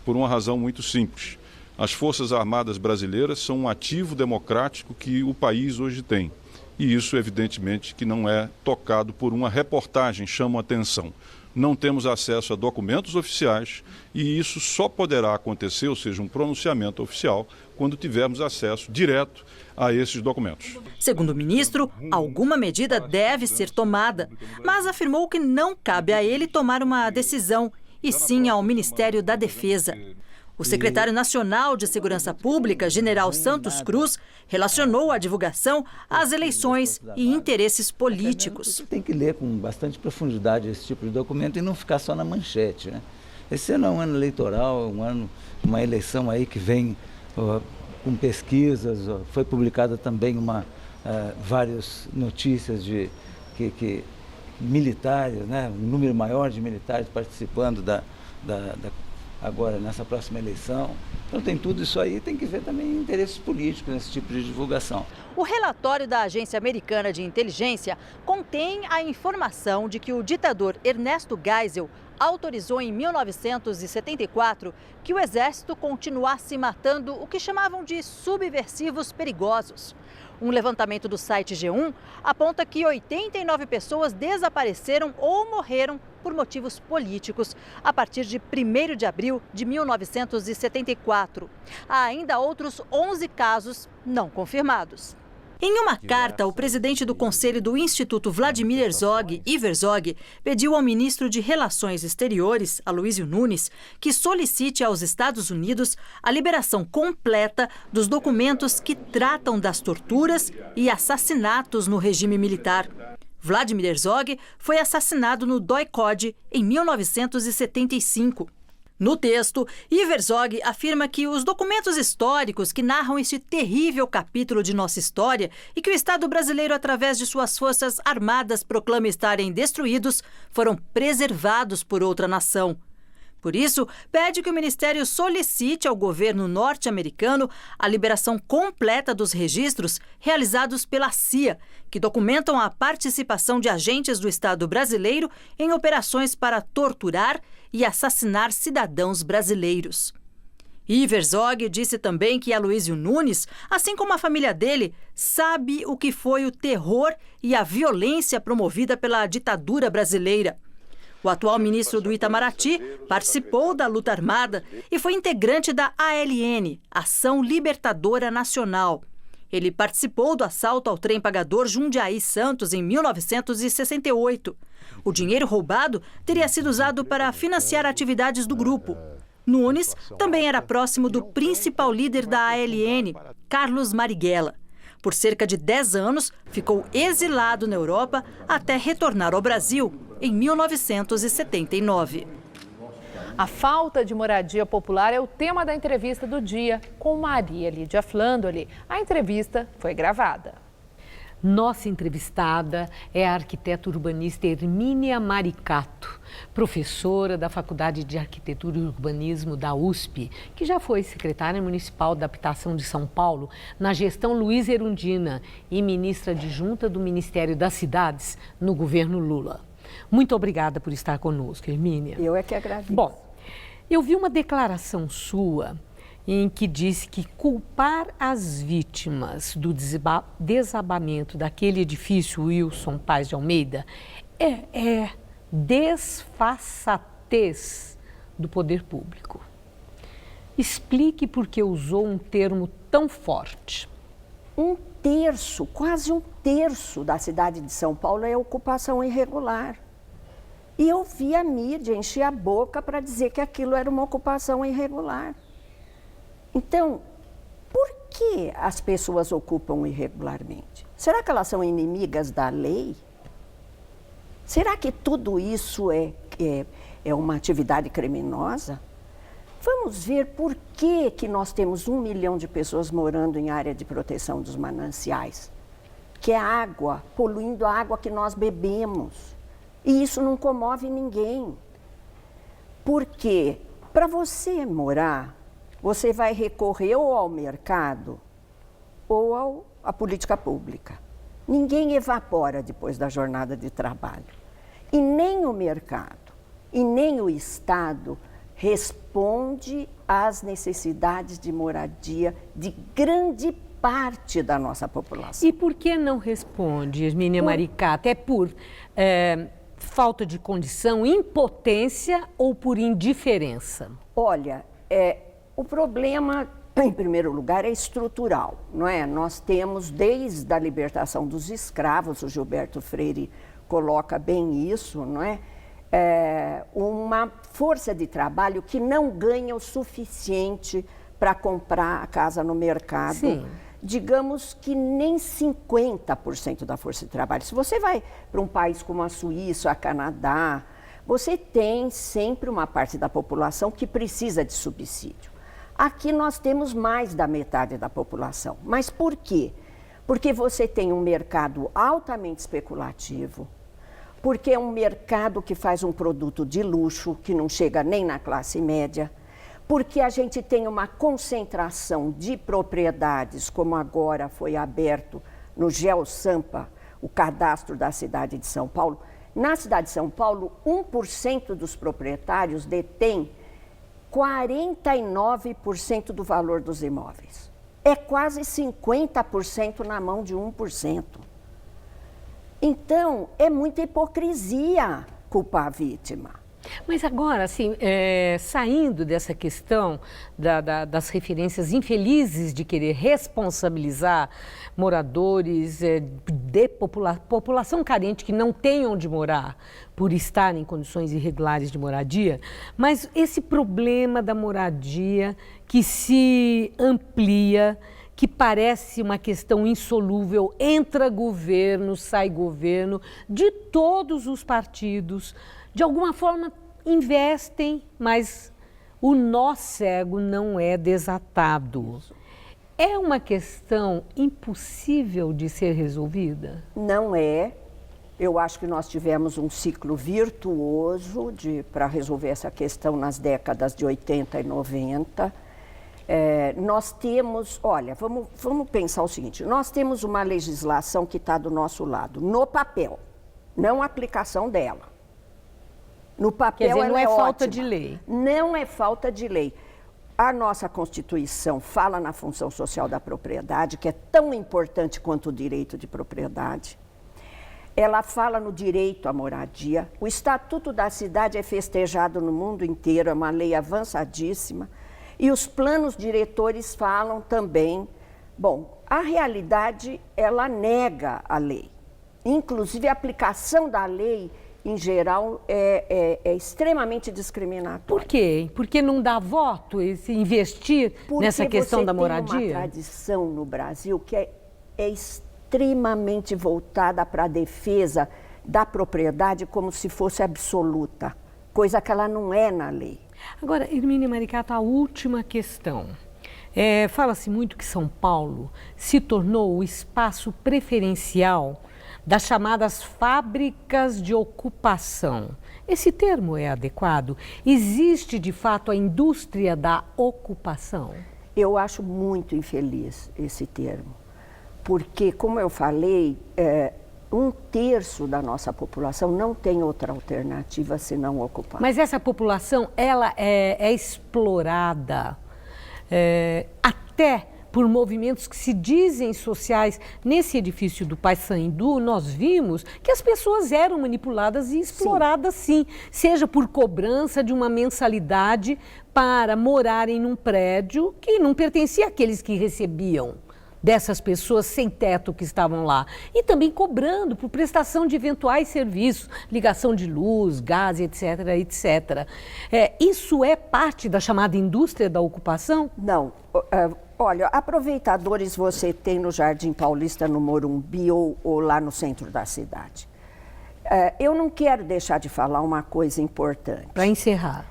por uma razão muito simples. As Forças Armadas brasileiras são um ativo democrático que o país hoje tem. E isso, evidentemente, que não é tocado por uma reportagem, chama atenção. Não temos acesso a documentos oficiais e isso só poderá acontecer, ou seja, um pronunciamento oficial, quando tivermos acesso direto a esses documentos. Segundo o ministro, alguma medida deve ser tomada, mas afirmou que não cabe a ele tomar uma decisão, e sim ao Ministério da Defesa. O secretário nacional de Segurança Pública, General Santos Cruz, relacionou a divulgação às eleições e interesses políticos. Tem que ler com bastante profundidade esse tipo de documento e não ficar só na manchete, né? Esse ano é um ano eleitoral, uma eleição aí que vem com pesquisas, foi publicada também várias notícias de que militares, né? Um número maior de militares participando agora nessa próxima eleição. Então tem tudo isso aí, tem que ver também interesses políticos nesse tipo de divulgação. O relatório da Agência Americana de Inteligência contém a informação de que o ditador Ernesto Geisel autorizou em 1974 que o exército continuasse matando o que chamavam de subversivos perigosos. Um levantamento do site G1 aponta que 89 pessoas desapareceram ou morreram por motivos políticos a partir de 1º de abril de 1974. Há ainda outros 11 casos não confirmados. Em uma carta, o presidente do Conselho do Instituto Vladimir Herzog, Ivo Herzog, pediu ao ministro de Relações Exteriores, Aloysio Nunes, que solicite aos Estados Unidos a liberação completa dos documentos que tratam das torturas e assassinatos no regime militar. Vladimir Herzog foi assassinado no DOI-CODE em 1975. No texto, Ivo Herzog afirma que os documentos históricos que narram este terrível capítulo de nossa história e que o Estado brasileiro, através de suas forças armadas, proclama estarem destruídos, foram preservados por outra nação. Por isso, pede que o Ministério solicite ao governo norte-americano a liberação completa dos registros realizados pela CIA, que documentam a participação de agentes do Estado brasileiro em operações para torturar e assassinar cidadãos brasileiros. Ivo Herzog disse também que Aloysio Nunes, assim como a família dele, sabe o que foi o terror e a violência promovida pela ditadura brasileira. O atual ministro do Itamaraty participou da luta armada e foi integrante da ALN, Ação Libertadora Nacional. Ele participou do assalto ao trem pagador Jundiaí Santos em 1968. O dinheiro roubado teria sido usado para financiar atividades do grupo. Nunes também era próximo do principal líder da ALN, Carlos Marighella. Por cerca de 10 anos, ficou exilado na Europa até retornar ao Brasil em 1979. A falta de moradia popular é o tema da entrevista do dia com Maria Lídia Flandoli. A entrevista foi gravada. Nossa entrevistada é a arquiteta urbanista Hermínia Maricato, professora da Faculdade de Arquitetura e Urbanismo da USP, que já foi secretária municipal da Habitação de São Paulo na gestão Luiz Erundina e ministra adjunta do Ministério das Cidades no governo Lula. Muito obrigada por estar conosco, Hermínia. Eu é que agradeço. Bom, eu vi uma declaração sua em que disse que culpar as vítimas do desabamento daquele edifício Wilson Paes de Almeida é desfaçatez do poder público. Explique por que usou um termo tão forte. Quase um terço da cidade de São Paulo é ocupação irregular. E eu vi a mídia encher a boca para dizer que aquilo era uma ocupação irregular. Então, por que as pessoas ocupam irregularmente? Será que elas são inimigas da lei? Será que tudo isso é uma atividade criminosa? Vamos ver por que nós temos 1 milhão de pessoas morando em área de proteção dos mananciais, que é água, poluindo a água que nós bebemos. E isso não comove ninguém. Porque para você morar, você vai recorrer ou ao mercado ou à política pública. Ninguém evapora depois da jornada de trabalho. E nem o mercado, e nem o Estado responde às necessidades de moradia de grande parte da nossa população. E por que não responde, Hermínia Maricato? É por falta de condição, impotência ou por indiferença? Olha, o problema, em primeiro lugar, é estrutural, não é? Nós temos, desde a libertação dos escravos, o Gilberto Freire coloca bem isso, não é? Uma força de trabalho que não ganha o suficiente para comprar a casa no mercado. Sim. Digamos que nem 50% da força de trabalho. Se você vai para um país como a Suíça, a Canadá, você tem sempre uma parte da população que precisa de subsídio. Aqui nós temos mais da metade da população. Mas por quê? Porque você tem um mercado altamente especulativo, porque é um mercado que faz um produto de luxo, que não chega nem na classe média, porque a gente tem uma concentração de propriedades, como agora foi aberto no GeoSampa, o cadastro da cidade de São Paulo. Na cidade de São Paulo, 1% dos proprietários detém 49% do valor dos imóveis. É quase 50% na mão de 1%. Então, é muita hipocrisia culpar a vítima. Mas agora, assim, saindo dessa questão das referências infelizes de querer responsabilizar moradores de população carente que não tem onde morar por estar em condições irregulares de moradia, mas esse problema da moradia que se amplia, que parece uma questão insolúvel, entra governo, sai governo, de todos os partidos, de alguma forma investem, mas o nó cego não é desatado. É uma questão impossível de ser resolvida? Não é. Eu acho que nós tivemos um ciclo virtuoso para resolver essa questão nas décadas de 80 e 90. Nós temos, olha, vamos pensar o seguinte, nós temos uma legislação que está do nosso lado, no papel, não a aplicação dela. No papel, quer dizer, não é falta ótima. De lei. Não é falta de lei. A nossa Constituição fala na função social da propriedade, que é tão importante quanto o direito de propriedade. Ela fala no direito à moradia. O Estatuto da Cidade é festejado no mundo inteiro, é uma lei avançadíssima. E os planos diretores falam também. Bom, a realidade, ela nega a lei. Inclusive, a aplicação da lei, em geral, é extremamente discriminatória. Por quê? Porque não dá voto investir nessa questão da moradia? Porque você tem uma tradição no Brasil que é extremamente voltada para a defesa da propriedade como se fosse absoluta, coisa que ela não é na lei. Agora, Hermínia Maricato, a última questão. Fala-se muito que São Paulo se tornou o espaço preferencial das chamadas fábricas de ocupação. Esse termo é adequado? Existe, de fato, a indústria da ocupação? Eu acho muito infeliz esse termo, porque, como eu falei, 1/3 da nossa população não tem outra alternativa senão ocupar. Mas essa população, ela é explorada até por movimentos que se dizem sociais. Nesse edifício do Paissandu, nós vimos que as pessoas eram manipuladas e exploradas, sim, seja por cobrança de uma mensalidade para morarem num prédio que não pertencia àqueles que recebiam dessas pessoas sem teto que estavam lá. E também cobrando por prestação de eventuais serviços, ligação de luz, gás, etc, etc. Isso é parte da chamada indústria da ocupação? Não. Olha, aproveitadores você tem no Jardim Paulista, no Morumbi ou lá no centro da cidade. Eu não quero deixar de falar uma coisa importante. Para encerrar.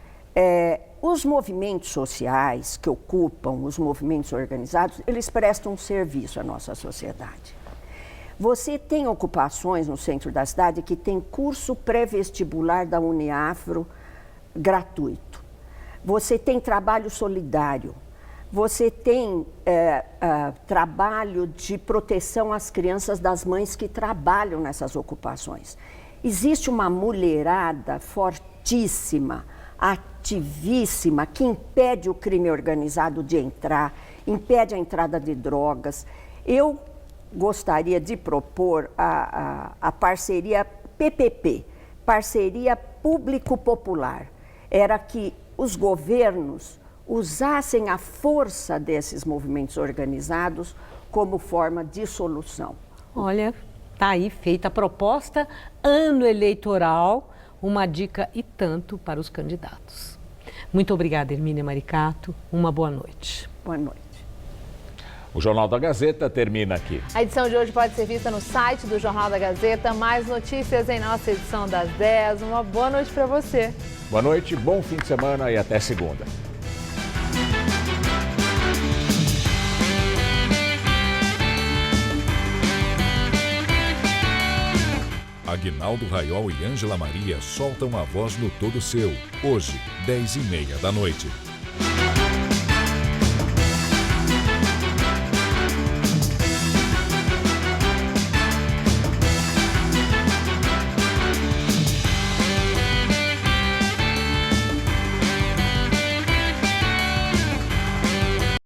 Os movimentos sociais que ocupam, os movimentos organizados, eles prestam um serviço à nossa sociedade. Você tem ocupações no centro da cidade que tem curso pré-vestibular da Uniafro gratuito. Você tem trabalho solidário. Você tem trabalho de proteção às crianças das mães que trabalham nessas ocupações. Existe uma mulherada fortíssima, ativíssima, que impede o crime organizado de entrar, impede a entrada de drogas. Eu gostaria de propor a parceria PPP, Parceria Público-Popular. Era que os governos usassem a força desses movimentos organizados como forma de solução. Olha, está aí feita a proposta, ano eleitoral, uma dica e tanto para os candidatos. Muito obrigada, Hermínia Maricato. Uma boa noite. Boa noite. O Jornal da Gazeta termina aqui. A edição de hoje pode ser vista no site do Jornal da Gazeta. Mais notícias em nossa edição das 10. Uma boa noite para você. Boa noite, bom fim de semana e até segunda. Aguinaldo Raiol e Ângela Maria soltam a voz no Todo Seu, hoje, 10h30 da noite.